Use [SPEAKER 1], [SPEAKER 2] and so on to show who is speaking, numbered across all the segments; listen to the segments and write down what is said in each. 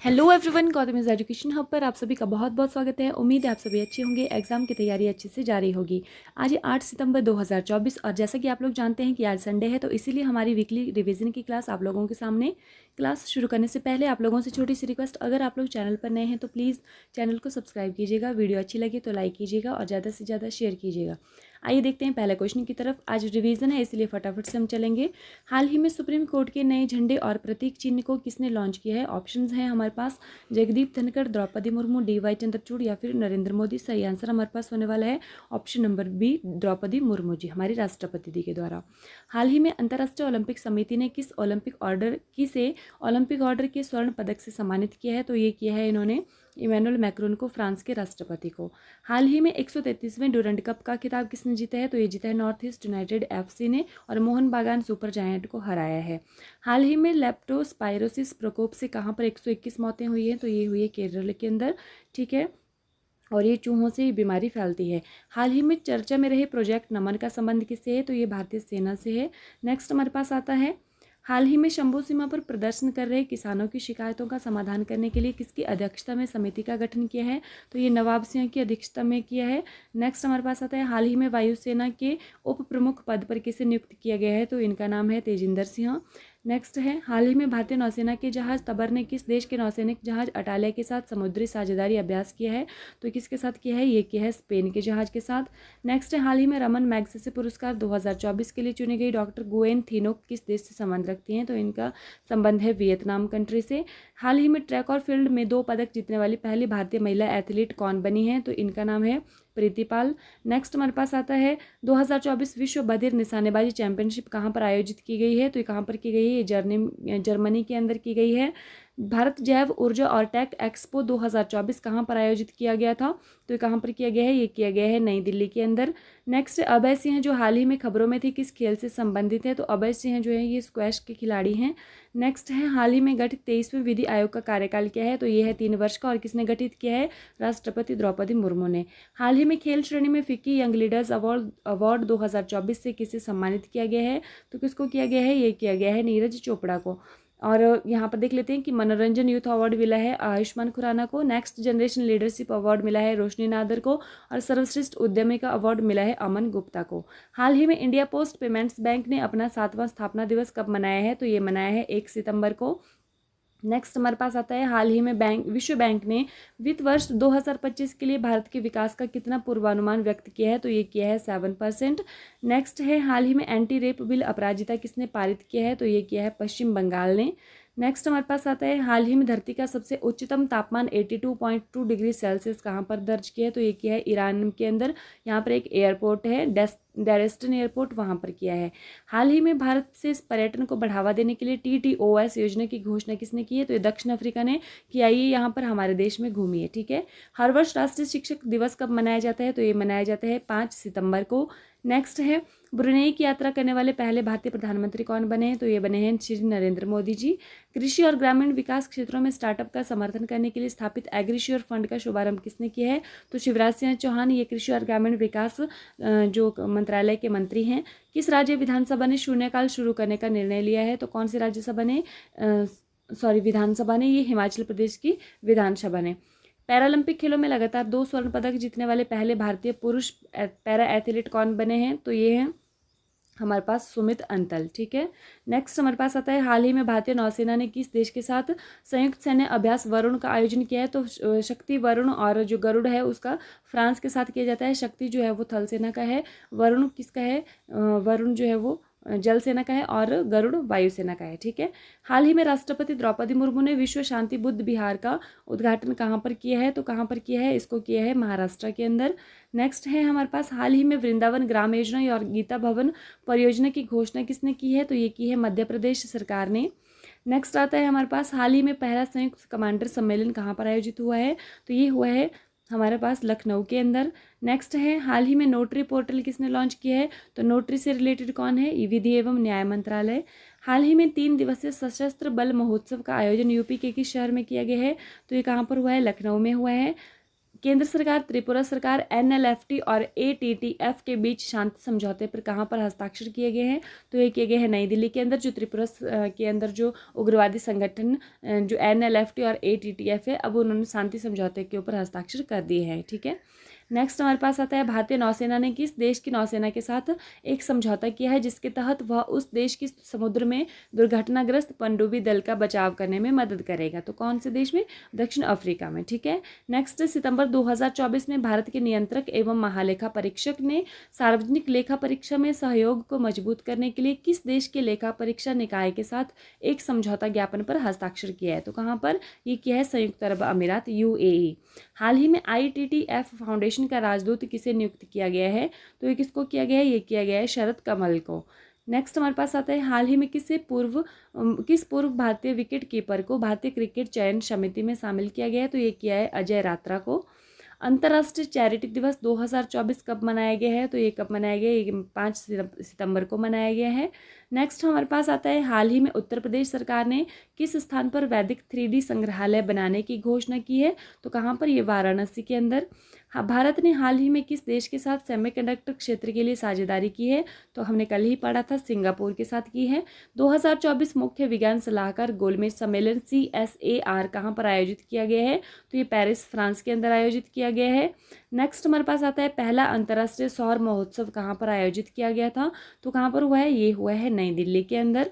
[SPEAKER 1] Hello everyone, Gautam is education hub पर आप सभी का बहुत बहुत स्वागत है। उम्मीद है आप सभी अच्छे होंगे। एग्जाम की तैयारी अच्छे से जारी होगी। आज 8 सितंबर 2024 और जैसा कि आप लोग जानते हैं कि आज संडे है, तो इसीलिए हमारी वीकली रिवीजन की क्लास आप लोगों के सामने। क्लास शुरू करने से पहले आप लोगों से छोटी सी रिक्वेस्ट, अगर आप लोग चैनल पर नए हैं तो प्लीज़ चैनल को सब्सक्राइब कीजिएगा, वीडियो अच्छी लगे तो लाइक कीजिएगा और ज़्यादा से ज़्यादा शेयर कीजिएगा। आइए देखते हैं पहले क्वेश्चन की तरफ। आज रिवीजन है इसलिए फटाफट से हम चलेंगे। हाल ही में सुप्रीम कोर्ट के नए झंडे और प्रतीक चिन्ह को किसने लॉन्च किया है? ऑप्शंस हैं हमारे पास, जगदीप धनखड़, द्रौपदी मुर्मू, DY चंद्रचूड़ या फिर नरेंद्र मोदी। सही आंसर हमारे पास होने वाला है option number B, Droupadi Murmu ji, हमारी राष्ट्रपति जी के द्वारा। हाल ही में अंतर्राष्ट्रीय ओलंपिक समिति ने किस ओलंपिक ऑर्डर के स्वर्ण पदक से सम्मानित किया है? तो ये किया है इन्होंने इमैनुअल मैक्रोन को, फ्रांस के राष्ट्रपति को। हाल ही में 133वें डूरंड कप का खिताब किसने जीता है? तो ये जीता है नॉर्थ ईस्ट यूनाइटेड FC ने और मोहन बागान सुपर जायंट को हराया है। हाल ही में लेप्टोस्पायरोसिस प्रकोप से कहाँ पर 121 मौतें हुई हैं? तो ये हुई है केरल के अंदर, ठीक है, और ये चूहों से बीमारी फैलती है। हाल ही में चर्चा में रहे प्रोजेक्ट नमन का संबंध किससे है? तो ये भारतीय सेना से है। नेक्स्ट हमारे पास आता है, हाल ही में शंभू सीमा पर प्रदर्शन कर रहे किसानों की शिकायतों का समाधान करने के लिए किसकी अध्यक्षता में समिति का गठन किया है? तो ये नवाब सिंह की अध्यक्षता में किया है। नेक्स्ट हमारे पास आता है, हाल ही में वायुसेना के उप प्रमुख पद पर किसे नियुक्त किया गया है? तो इनका नाम है तेजिंदर सिंह। नेक्स्ट है, हाल ही में भारतीय नौसेना के जहाज तबर ने किस देश के नौसैनिक जहाज अटालिया के साथ समुद्री साझेदारी अभ्यास किया है? तो किसके साथ किया है? ये किया है स्पेन के जहाज के साथ। नेक्स्ट है, हाल ही में रमन मैग्सेसे पुरस्कार 2024 के लिए चुनी गई डॉक्टर गुएन थिनोक किस देश से संबंध रखती हैं? तो इनका संबंध है वियतनाम कंट्री से। हाल ही में ट्रैक और फील्ड में 2 पदक जीतने वाली पहली भारतीय महिला एथलीट कौन बनी है? तो इनका नाम है प्रीति पाल। नेक्स्ट हमारे पास आता है, 2024 विश्व बधिर निशानेबाजी चैंपियनशिप कहाँ पर आयोजित की गई है? तो ये कहाँ पर की गई है? ये जर्मनी के अंदर की गई है। भारत जैव ऊर्जा और टेक एक्सपो 2024 कहाँ पर आयोजित किया गया था? तो ये कहाँ पर किया गया है? ये किया गया है नई दिल्ली के अंदर। नेक्स्ट, अभय सिंह जो हाल ही में खबरों में थी, किस खेल से संबंधित है? तो अभय सिंह जो है ये स्क्वैश के खिलाड़ी हैं। नेक्स्ट है, हाल ही में गठित 23वें विधि आयोग का कार्यकाल क्या है? तो ये है 3 वर्ष का और किसने गठित किया है? राष्ट्रपति द्रौपदी मुर्मू ने। हाल ही में खेल श्रेणी में फिक्की यंग लीडर्स अवार्ड 2024 से किसे सम्मानित किया गया है? तो किसको किया गया है? ये किया गया है नीरज चोपड़ा को। और यहाँ पर देख लेते हैं कि मनोरंजन यूथ अवार्ड मिला है आयुष्मान खुराना को। नेक्स्ट जनरेशन लीडरशिप अवार्ड मिला है रोशनी नादर को और सर्वश्रेष्ठ उद्यमी का अवार्ड मिला है अमन गुप्ता को। हाल ही में इंडिया पोस्ट पेमेंट्स बैंक ने अपना 7वां स्थापना दिवस कब मनाया है? तो ये मनाया है 1 सितंबर को। नेक्स्ट हमारे पास आता है, हाल ही में विश्व बैंक ने वित्त वर्ष 2025 के लिए भारत के विकास का कितना पूर्वानुमान व्यक्त किया है? तो ये किया है 7%। नेक्स्ट है, हाल ही में एंटी रेप बिल अपराजिता किसने पारित किया है? तो ये किया है पश्चिम बंगाल ने। नेक्स्ट हमारे पास आता है, हाल ही में धरती का सबसे उच्चतम तापमान 82.2 डिग्री सेल्सियस कहाँ पर दर्ज किया है? तो ये किया है ईरान के अंदर। यहाँ पर एक एयरपोर्ट है डेरेस्टन एयरपोर्ट, वहाँ पर किया है। हाल ही में भारत से इस पर्यटन को बढ़ावा देने के लिए TTOS योजना की घोषणा किसने की है? तो ये दक्षिण अफ्रीका ने किया। ये यहाँ पर हमारे देश में घूमी है, ठीक है। हर वर्ष राष्ट्रीय शिक्षक दिवस कब मनाया जाता है? तो ये मनाया जाता है 5 सितंबर को। नेक्स्ट है, ब्रुनेई की यात्रा करने वाले पहले भारतीय प्रधानमंत्री कौन बने हैं? तो ये बने हैं श्री नरेंद्र मोदी जी। कृषि और ग्रामीण विकास क्षेत्रों में स्टार्टअप का समर्थन करने के लिए स्थापित एग्रीश्योर फंड का शुभारंभ किसने किया है? तो शिवराज सिंह चौहान, ये कृषि और ग्रामीण विकास जो मंत्रालय के मंत्री हैं। किस राज्य विधानसभा ने शून्यकाल शुरू करने का निर्णय लिया है? तो कौन सी राज्यसभा ने विधानसभा ने, ये हिमाचल प्रदेश की विधानसभा ने। पैरालंपिक खेलों में लगातार 2 स्वर्ण पदक जीतने वाले पहले भारतीय पुरुष पैरा एथलीट कौन बने हैं? तो ये हैं हमारे पास सुमित अंतल, ठीक है। नेक्स्ट हमारे पास आता है, हाल ही में भारतीय नौसेना ने किस देश के साथ संयुक्त सैन्य अभ्यास वरुण का आयोजन किया है? तो शक्ति वरुण और जो गरुड़ है उसका फ्रांस के साथ किया जाता है। शक्ति जो है वो थल सेना का है, वरुण किसका है? वरुण जो है वो जल सेना का है और गरुड़ वायुसेना का है, ठीक है। हाल ही में राष्ट्रपति द्रौपदी मुर्मू ने विश्व शांति बुद्ध विहार का उद्घाटन कहाँ पर किया है? तो कहाँ पर किया है? इसको किया है महाराष्ट्र के अंदर। नेक्स्ट है हमारे पास, हाल ही में वृंदावन ग्राम योजना और गीता भवन परियोजना की घोषणा किसने की है? तो ये की है मध्य प्रदेश सरकार ने। नेक्स्ट आता है हमारे पास, हाल ही में पहला संयुक्त कमांडर सम्मेलन कहाँ पर आयोजित हुआ है? तो ये हुआ है हमारे पास लखनऊ के अंदर। नेक्स्ट है, हाल ही में नोटरी पोर्टल किसने लॉन्च किया है? तो नोटरी से रिलेटेड कौन है? विधि एवं न्याय मंत्रालय। हाल ही में 3 दिवसीय सशस्त्र बल महोत्सव का आयोजन यूपी के किस शहर में किया गया है? तो ये कहाँ पर हुआ है? लखनऊ में हुआ है। केंद्र सरकार, त्रिपुरा सरकार, NLFT और ATTF के बीच शांति समझौते पर कहाँ पर हस्ताक्षर किए गए हैं? तो ये किए गए हैं नई दिल्ली के अंदर। जो त्रिपुरा के अंदर जो उग्रवादी संगठन जो NLFT और ATTF है, अब उन्होंने शांति समझौते के ऊपर हस्ताक्षर कर दिए हैं। ठीक है, नेक्स्ट हमारे पास आता है भारतीय नौसेना ने किस देश की नौसेना के साथ एक समझौता किया है जिसके तहत वह उस देश की समुद्र में दुर्घटनाग्रस्त पनडुब्बी दल का बचाव करने में मदद करेगा? तो कौन से देश में? दक्षिण अफ्रीका में। ठीक है, नेक्स्ट सितंबर 2024 में भारत के नियंत्रक एवं महालेखा परीक्षक ने सार्वजनिक लेखा परीक्षा में सहयोग को मजबूत करने के लिए किस देश के लेखा परीक्षा निकाय के साथ एक समझौता ज्ञापन पर हस्ताक्षर किया है? तो कहाँ पर ये किया है? संयुक्त अरब अमीरात, UAE। हाल ही में ITTF फाउंडेशन का राजदूत किसे नियुक्त किया गया है? तो ये किसको किया गया है? ये किया गया है शरद कमल को। नेक्स्ट हमारे पास आता है हाल ही में किस पूर्व भारतीय विकेट कीपर को भारतीय क्रिकेट चयन समिति में शामिल किया गया है? तो ये किया है अजय रात्रा को। अंतर्राष्ट्रीय चैरिटी दिवस 2024 कब मनाया गया है? तो ये कब मनाया गया है? ये 5 सितंबर को मनाया गया है। नेक्स्ट हमारे पास आता है हाल ही में उत्तर प्रदेश सरकार ने किस स्थान पर वैदिक 3D संग्रहालय बनाने की घोषणा की है? तो कहाँ पर? ये वाराणसी के अंदर। हाँ, भारत ने हाल ही में किस देश के साथ सेमीकंडक्टर क्षेत्र के लिए साझेदारी की है? तो हमने कल ही पढ़ा था, सिंगापुर के साथ की है। 2024 मुख्य विज्ञान सलाहकार गोलमेज सम्मेलन CSAR कहाँ पर आयोजित किया गया है? तो ये पेरिस, फ्रांस के अंदर आयोजित किया गया है। नेक्स्ट हमारे पास आता है पहला अंतर्राष्ट्रीय सौर महोत्सव कहाँ पर आयोजित किया गया था? तो कहाँ पर हुआ है? ये हुआ है नई दिल्ली के अंदर।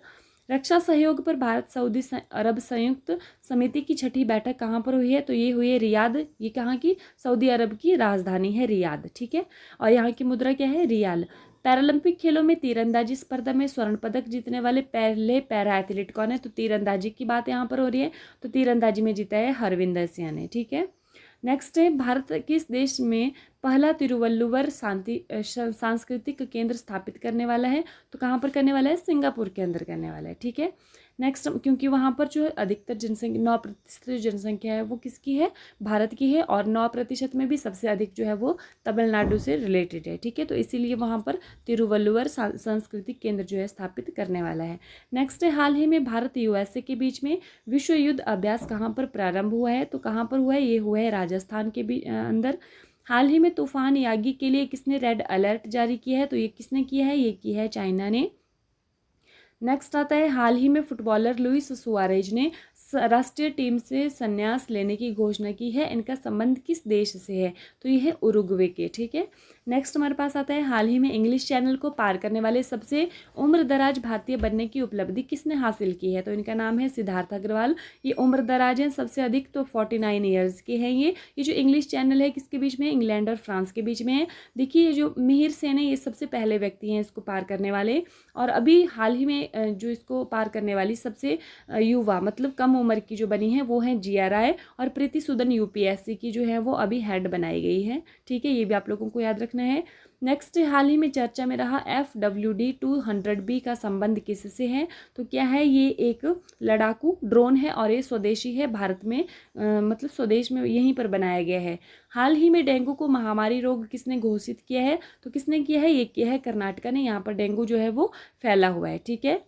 [SPEAKER 1] रक्षा सहयोग पर भारत सऊदी अरब संयुक्त समिति की 6ठी बैठक कहाँ पर हुई है? तो ये हुई है रियाद। ये कहाँ की? सऊदी अरब की राजधानी है रियाद। ठीक है, और यहाँ की मुद्रा क्या है? रियाल। पैरालंपिक खेलों में तीरंदाजी स्पर्धा में स्वर्ण पदक जीतने वाले पहले पैरा एथलीट कौन है? तो तीरंदाजी की बात यहाँ पर हो रही है, तो तीरंदाजी में जीता है हरविंदर सिंह ने। ठीक है, नेक्स्ट है भारत किस देश में पहला तिरुवल्लुवर सांस्कृतिक केंद्र स्थापित करने वाला है? तो कहाँ पर करने वाला है? सिंगापुर के अंदर करने वाला है। ठीक है, नेक्स्ट क्योंकि वहाँ पर जो अधिकतर जनसंख्या 9% जनसंख्या है वो किसकी है? भारत की है, और 9% में भी सबसे अधिक जो है वो तमिलनाडु से रिलेटेड है। ठीक है, तो इसीलिए वहाँ पर तिरुवल्लुवर सांस्कृतिक केंद्र जो है स्थापित करने वाला है। नेक्स्ट है हाल ही में भारत USA के बीच में विश्व युद्ध अभ्यास कहाँ पर प्रारंभ हुआ है? तो कहाँ पर हुआ है? ये हुआ है राजस्थान के अंदर। हाल ही में तूफान यागी के लिए किसने रेड अलर्ट जारी किया है? तो ये किसने किया है? ये किया है चाइना ने। नेक्स्ट आता है हाल ही में फुटबॉलर लुइस सुआरेज ने राष्ट्रीय टीम से संन्यास लेने की घोषणा की है। इनका संबंध किस देश से है? तो ये है उरुग्वे के। ठीक है, नेक्स्ट हमारे पास आता है हाल ही में इंग्लिश चैनल को पार करने वाले सबसे उम्रदराज भारतीय बनने की उपलब्धि किसने हासिल की है? तो इनका नाम है सिद्धार्थ अग्रवाल। ये उम्रदराज हैं सबसे अधिक, तो 49 ईयर्स के हैं ये जो इंग्लिश चैनल है किसके बीच में? इंग्लैंड और फ्रांस के बीच में है। देखिए ये जो मिहिर सेन है ये सबसे पहले व्यक्ति हैं इसको पार करने वाले, और अभी हाल ही में जो इसको पार करने वाली सबसे युवा मतलब कम उम्र की जो बनी है वो है जिया राय, और प्रीति सूदन UPSC की जो है वो अभी हेड बनाई गई है। ठीक है, ये भी आप लोगों को याद रखना है। नेक्स्ट हाल ही में चर्चा में रहा FWD-200B का संबंध किससे है? तो क्या है? ये एक लड़ाकू ड्रोन है और ये स्वदेशी है, भारत में मतलब स्वदेश में यहीं पर बनाया गया है। हाल ही में डेंगू को महामारी रोग किसने घोषित किया है? तो किसने किया है? ये किया है कर्नाटका ने। यहाँ पर डेंगू जो है वो फैला हुआ है। ठीक है,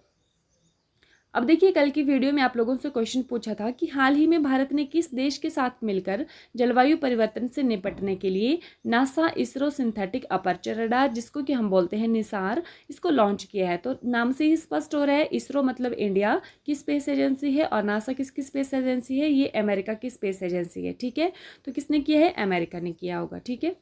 [SPEAKER 1] अब देखिए कल की वीडियो में आप लोगों से क्वेश्चन पूछा था कि हाल ही में भारत ने किस देश के साथ मिलकर जलवायु परिवर्तन से निपटने के लिए NASA ISRO synthetic aperture radar, जिसको कि हम बोलते हैं निसार, इसको लॉन्च किया है। तो नाम से ही स्पष्ट हो रहा है, इसरो मतलब इंडिया की स्पेस एजेंसी है और नासा किसकी स्पेस एजेंसी है? ये अमेरिका की स्पेस एजेंसी है। ठीक है, तो किसने किया है? अमेरिका ने किया होगा। ठीक है,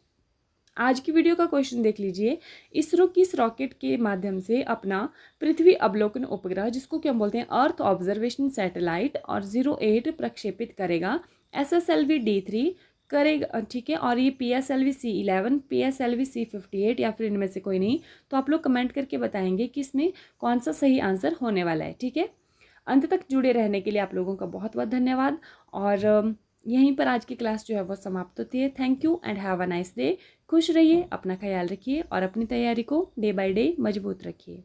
[SPEAKER 1] आज की वीडियो का क्वेश्चन देख लीजिए। इसरो किस रॉकेट के माध्यम से अपना पृथ्वी अवलोकन उपग्रह, जिसको क्या बोलते हैं अर्थ ऑब्जर्वेशन सैटेलाइट, और 08 प्रक्षेपित करेगा? SSLV D3 करेगा। ठीक है, और ये PSLV C11, PSLV C58 या फिर इनमें से कोई नहीं? तो आप लोग कमेंट करके बताएंगे कि इसमें कौन सा सही आंसर होने वाला है। ठीक है, अंत तक जुड़े रहने के लिए आप लोगों का बहुत बहुत धन्यवाद, और यहीं पर आज की क्लास जो है वो समाप्त होती है। Thank you and have a nice day. खुश रहिए, अपना ख्याल रखिए और अपनी तैयारी को डे बाय डे मजबूत रखिए।